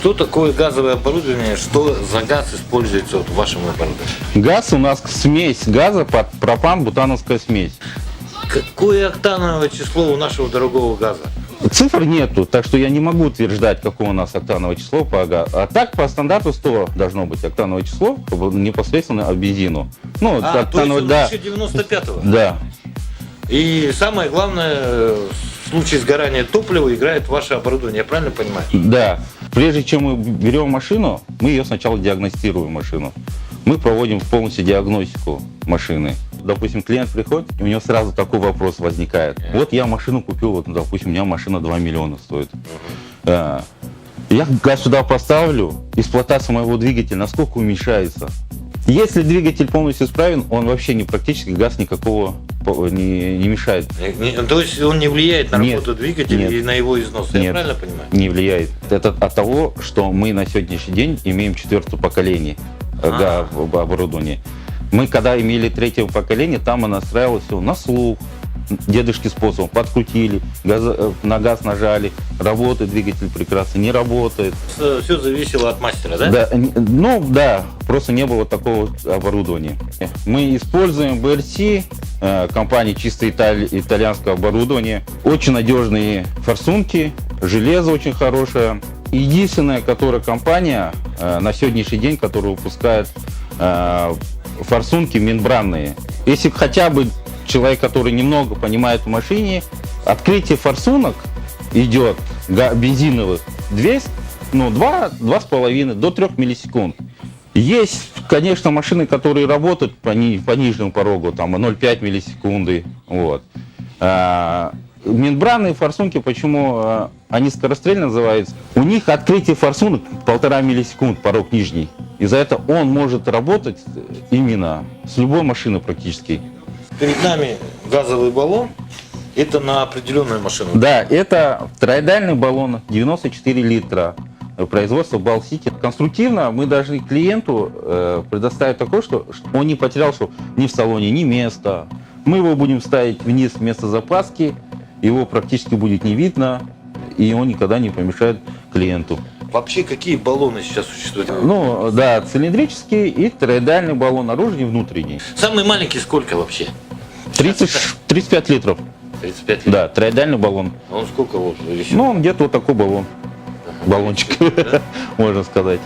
Что такое газовое оборудование? Что за газ используется вот в вашем оборудовании? Газ у нас смесь газа под пропан-бутановская смесь. Какое октановое число у нашего дорогого газа? Цифр нету, так что я не могу утверждать, какое у нас октановое число по газу. А так по стандарту 100 должно быть октановое число непосредственно от бензину. Ну, то есть он да. выше 95-го? Да. И самое главное, в случае сгорания топлива играет ваше оборудование, я правильно понимаю? Да. Прежде чем мы берем машину, мы ее сначала диагностируем, машину. Мы проводим полностью диагностику машины. Допустим, клиент приходит, и у него сразу такой вопрос возникает. Вот я машину купил, вот, допустим, у меня машина 2 миллиона стоит. Я газ сюда поставлю, эксплуатация моего двигателя насколько уменьшается. Если двигатель полностью исправен, он вообще практически газ никакого не мешает. То есть он не влияет на работу Нет, двигателя нет. и на его износ, я Нет, правильно понимаю? не влияет. Это от того, что мы на сегодняшний день имеем 4-е поколение оборудования. Мы когда имели 3-е поколение, там и настраивалось все на слух, дедушки способом. Подкрутили, на газ нажали, работает двигатель прекрасно, не работает. Все зависело от мастера, да? Да, ну да, просто не было такого оборудования. Мы используем BRC, компании чисто итальянского оборудования. Очень надежные форсунки, железо очень хорошее. Единственная, которая компания на сегодняшний день, которая выпускает форсунки мембранные. Если хотя бы человек, который немного понимает в машине, открытие форсунок идет бензиновых 2,5 до 3 миллисекунд. Есть, конечно, машины, которые работают по нижнему порогу, там 0,5 миллисекунды. Вот. Мембранные форсунки, почему они скорострельно называются? У них открытие форсунок 1,5 миллисекунд, порог нижний. И за это он может работать именно с любой машины практически. Перед нами газовый баллон. Это на определенную машину. Да, это троидальный баллон 94 литра. Производство Балл-Сити. Конструктивно мы должны клиенту предоставить такое, что он не потерял ни в салоне, ни места. Мы его будем ставить вниз вместо запаски, его практически будет не видно, и он никогда не помешает клиенту. Вообще, какие баллоны сейчас существуют? Ну, да, цилиндрический и тороидальный баллон, наружный и внутренний. Самый маленький сколько вообще? 35 литров. 35 литров? Да, тороидальный баллон. А он сколько вот весит? Ну, он где-то вот такой баллон. Баллончик, можно сказать.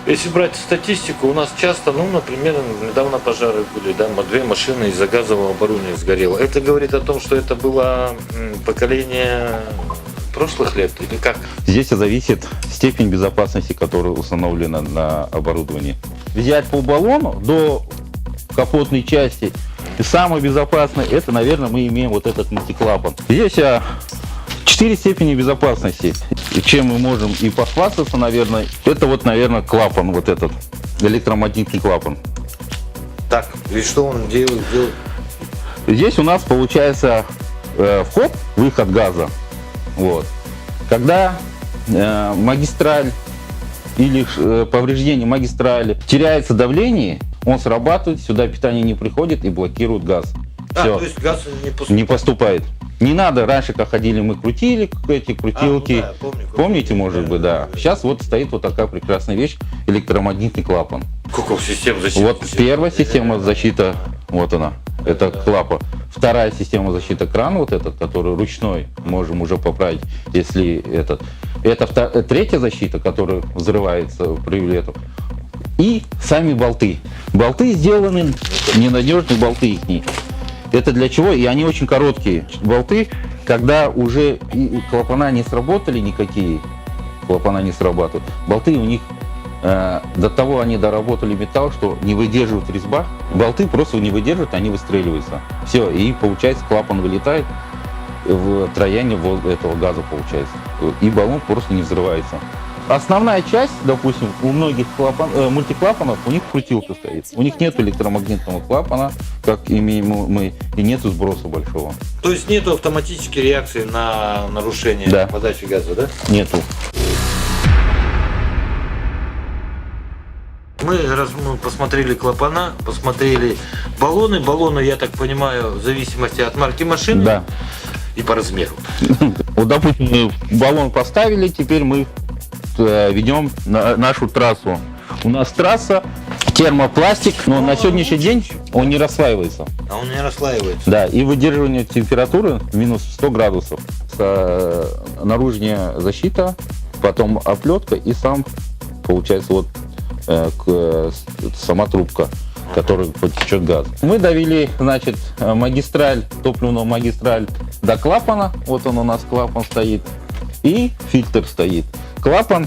Если брать статистику, у нас часто, например, недавно пожары были, да, 2 машины из-за газового оборудования сгорело. Это говорит о том, что это было поколение прошлых лет или как? Здесь и зависит степень безопасности, которая установлена на оборудовании. Взять по баллону до капотной части, и самое безопасное, это, наверное, мы имеем вот этот мультиклапан. Здесь 4 степени безопасности. И чем мы можем и похвастаться, наверное, это вот, наверное, клапан, вот этот, электромагнитный клапан. Так, и что он делает? Здесь у нас получается вход, выход газа. Вот. Когда магистраль или повреждение магистрали теряется давление, он срабатывает, сюда питание не приходит и блокирует газ. Все. То есть газ не поступает. Не надо, раньше как ходили, мы крутили эти крутилки. Да, помню. Помните, может быть, да. Сейчас вот стоит вот такая прекрасная вещь, электромагнитный клапан. Сколько систем защиты? Вот первая система защиты, вот она, это клапан. Вторая система защиты кран, вот этот, который ручной, можем уже поправить, если этот. Это третья защита, которая взрывается при лету. И сами болты. Болты сделаны, ненадежные болты ихние. Это для чего? И они очень короткие. Болты, когда уже клапана не сработали никакие, клапана не срабатывают, болты у них до того они доработали металл, что не выдерживают резьба. Болты просто не выдерживают, они выстреливаются. Все, и получается клапан вылетает в трояние этого газа получается. И баллон просто не взрывается. Основная часть, допустим, у многих мультиклапанов, у них крутилка стоит. У них нет электромагнитного клапана, как имеем мы, и нету сброса большого. То есть нету автоматической реакции на нарушение подачи газа, да? Нету. Мы посмотрели клапана, посмотрели баллоны. Баллоны, я так понимаю, в зависимости от марки машины и по размеру. Вот, допустим, мы баллон поставили, теперь мы ведем нашу трассу. У нас трасса, термопластик, но на сегодняшний день он не расслаивается. А он не расслаивается. Да, и выдерживание температуры минус 100 градусов. Наружная защита, потом оплетка и сам, получается, вот сама трубка, которой потечет газ. Мы довели, значит, топливную магистраль до клапана. Вот он у нас клапан стоит. И фильтр стоит. Клапан,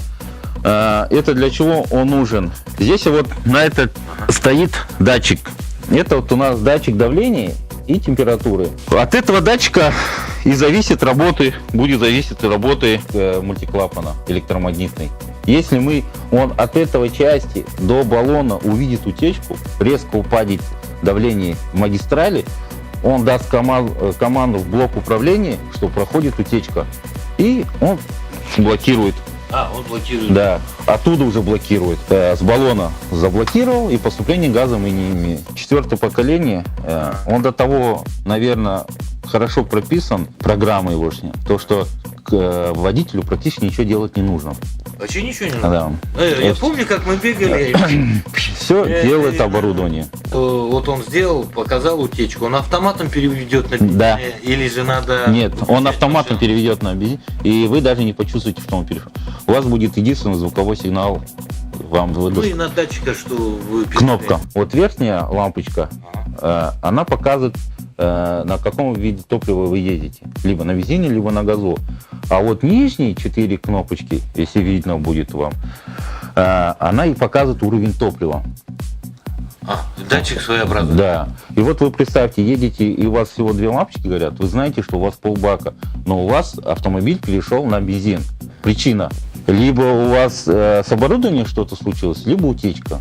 это для чего он нужен? Здесь вот на это стоит датчик. Это вот у нас датчик давления и температуры. От этого датчика и будет зависеть работы мультиклапана электромагнитной. Если он от этой части до баллона увидит утечку, резко упадет давление в магистрали, он даст команду в блок управления, что проходит утечка. И он блокирует. Он блокирует. Да, оттуда уже блокирует. С баллона заблокировал, и поступление газа мы не имеем. 4-е поколение, он до того, наверное, хорошо прописан, программа его, то что к водителю практически ничего делать не нужно. Вообще ничего не надо? Да. Я помню, как мы бегали. Все делает оборудование. Вот он сделал, показал утечку. Он автоматом переведет на бензин? Да. Или же надо... Нет, он автоматом переведет на бензин, и вы даже не почувствуете, что он перешел. У вас будет единственный звуковой сигнал вам выдаст. Ну и на датчика, что вы... Кнопка. Вот верхняя лампочка, она показывает, на каком виде топлива вы едете. Либо на бензине, либо на газу. А вот нижние 4 кнопочки, если видно будет вам, она и показывает уровень топлива. Датчик своеобразный. Да. И вот вы представьте, едете, и у вас всего 2 лампочки горят, вы знаете, что у вас полбака, но у вас автомобиль перешел на бензин. Причина. Либо у вас с оборудованием что-то случилось, либо утечка.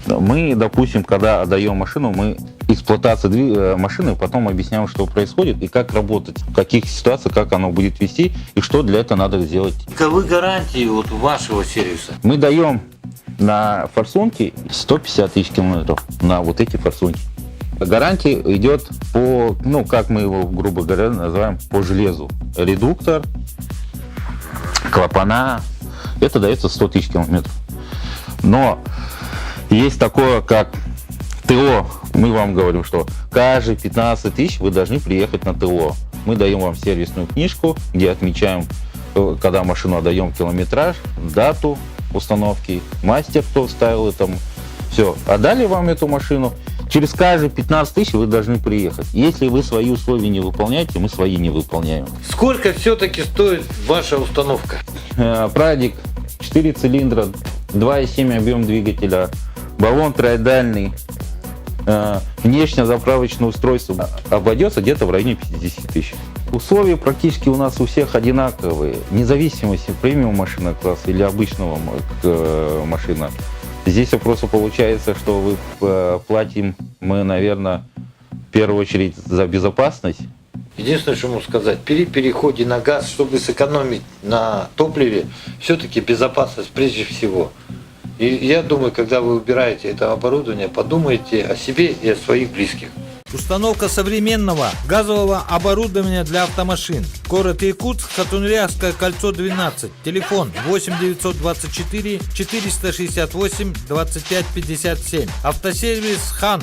Мы, допустим, когда отдаем машину, мы эксплуатацию машины, потом объясняем, что происходит и как работать, в каких ситуациях, как оно будет вести и что для этого надо сделать. Каковы гарантии вот вашего сервиса? Мы даем на форсунки 150 тысяч километров на вот эти форсунки. Гарантия идет по, как мы его, грубо говоря, называем, по железу. Редуктор, клапана, это дается 100 тысяч километров. Но есть такое, как ТО. Мы вам говорим, что каждые 15 тысяч вы должны приехать на ТО. Мы даем вам сервисную книжку, где отмечаем, когда машину отдаем, километраж, дату установки, мастер, кто ставил это, все. Отдали вам эту машину, через каждые 15 тысяч вы должны приехать. Если вы свои условия не выполняете, мы свои не выполняем. Сколько все-таки стоит ваша установка? Прадик, 4 цилиндра, 2,7 объем двигателя, баллон троидальный, внешнее заправочное устройство обойдется где-то в районе 50 тысяч. Условия практически у нас у всех одинаковые, вне зависимости премиум машина класса или обычного машина. Здесь просто получается, что вы платим мы, наверное, в первую очередь за безопасность. Единственное, что могу сказать, при переходе на газ, чтобы сэкономить на топливе, все-таки безопасность прежде всего. И я думаю, когда вы выбираете это оборудование, подумайте о себе и о своих близких. Установка современного газового оборудования для автомашин. Город Якутск, Хатунряхское кольцо 12. Телефон 8 924 468 25 57. Автосервис «Хан».